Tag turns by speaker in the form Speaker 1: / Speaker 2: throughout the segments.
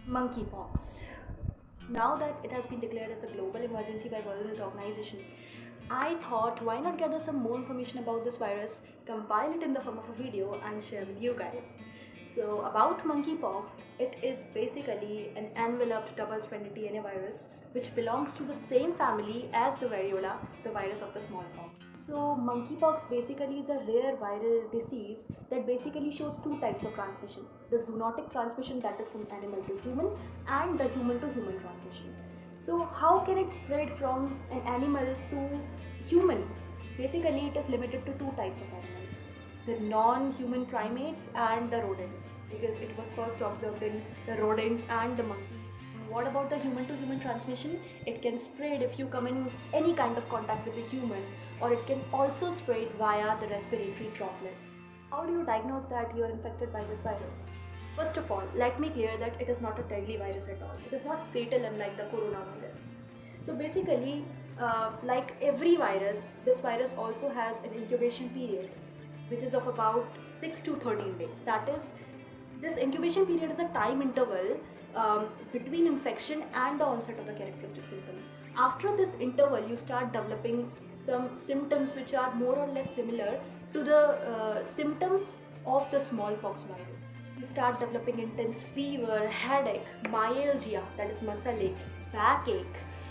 Speaker 1: Monkeypox. Now that it has been declared as a global emergency by World Health Organization, I thought why not gather some more information about this virus, compile it in the form of a video and share with you guys. So about monkeypox, it is basically an enveloped double-stranded DNA virus which belongs to the same family as the variola, the virus of the smallpox. So monkeypox basically is a rare viral disease that basically shows two types of transmission. The zoonotic transmission, that is from animal to human, and the human to human transmission. So how can it spread from an animal to human? Basically it is limited to two types of animals, the non-human primates and the rodents, because it was first observed in the rodents and the monkey. What about the human to human transmission? It can spread if you come in any kind of contact with a human, or it can also spread via the respiratory droplets. How do you diagnose that you are infected by this virus? First of all, let me clear that it is not a deadly virus at all. It is not fatal unlike the coronavirus. So basically, like every virus, this virus also has an incubation period, which is of about 6 to 13 days. That is, this incubation period is a time interval between infection and the onset of the characteristic symptoms. After this interval, you start developing some symptoms which are more or less similar to the symptoms of the smallpox virus. You start developing intense fever, headache, myalgia, that is muscle ache, backache.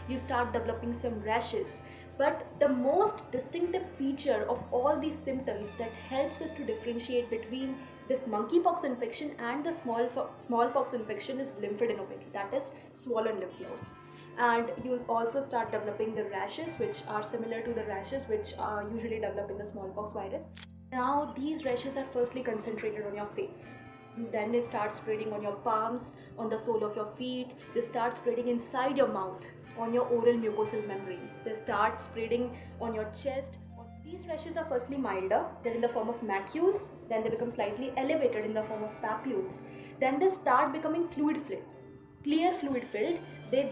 Speaker 1: You start developing some rashes. But the most distinctive feature of all these symptoms that helps us to differentiate between this monkeypox infection and the smallpox infection is lymphadenopathy, that is swollen lymph nodes. And you also start developing the rashes, which are similar to the rashes which usually develop in the smallpox virus. Now these rashes are firstly concentrated on your face. Then they start spreading on your palms, on the sole of your feet. They start spreading inside your mouth, on your oral mucosal membranes. They start spreading on your chest. These rashes are firstly milder, they're in the form of macules, then they become slightly elevated in the form of papules. Then they start becoming fluid-filled, clear fluid-filled. They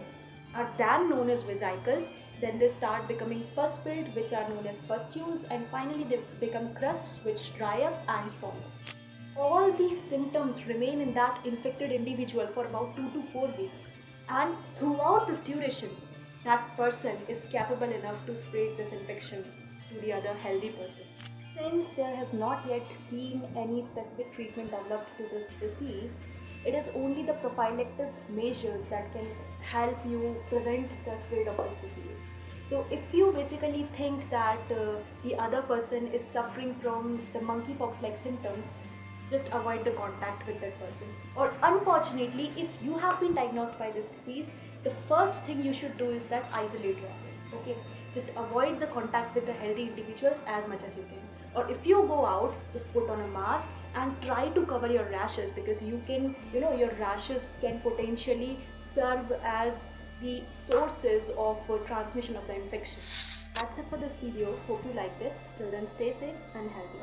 Speaker 1: are then known as vesicles. Then they start becoming pus-filled, which are known as pustules, and finally they become crusts which dry up and form. All these symptoms remain in that infected individual for about 2 to 4 weeks. And throughout this duration, that person is capable enough to spread this infection to the other healthy person. Since there has not yet been any specific treatment developed to this disease, it is only the prophylactic measures that can help you prevent the spread of this disease. So if you basically think that the other person is suffering from the monkeypox-like symptoms, just avoid the contact with that person. Or unfortunately, if you have been diagnosed by this disease, the first thing you should do is that isolate yourself. Okay, just avoid the contact with the healthy individuals as much as you can. Or if you go out, just put on a mask and try to cover your rashes, because your rashes can potentially serve as the sources of transmission of the infection. That's it for this video. Hope you liked it. Till then, stay safe and healthy.